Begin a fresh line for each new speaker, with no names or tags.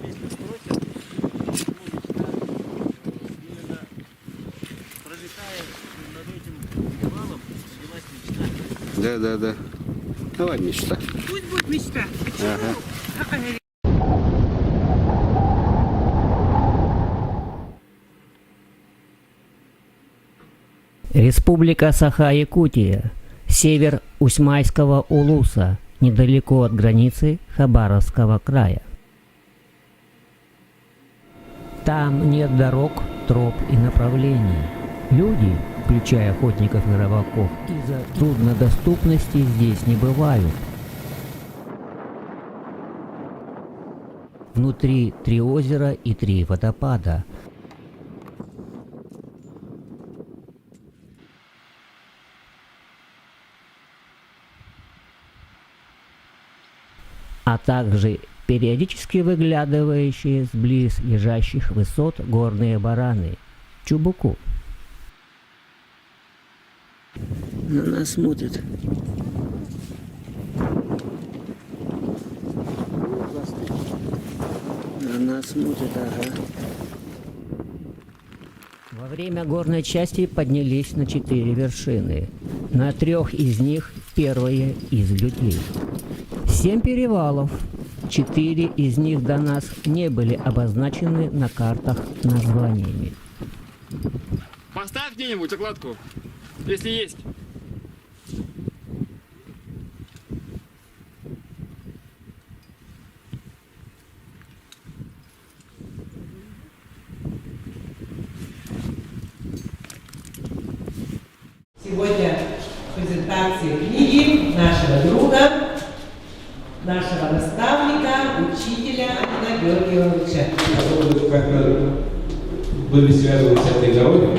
если спросят, почему мечта, именно пролетая над этим перевалом, родилась мечта.
Да. Давай мечта.
Пусть будет мечта. Почему?
Ага.
Республика Саха-Якутия, север Усьмайского улуса, недалеко от границы Хабаровского края. Там нет дорог, троп и направлений. Люди, включая охотников и рыбаков, из-за труднодоступности здесь не бывают. Внутри 3 озера и 3 водопада. А также периодически выглядывающие с близ лежащих высот горные бараны – чубуку.
На нас смотрит. На нас смотрит, ага.
Во время горной части поднялись на 4 вершины. На 3 из них первые из людей. 7 перевалов. 4 из них до нас не были обозначены на картах названиями.
Поставь где-нибудь окладку, если есть.
Сегодня презентация книги нашего друга, нашего наставника, учителя Антона Георгиевича.
Как были связаны с этой дорогой,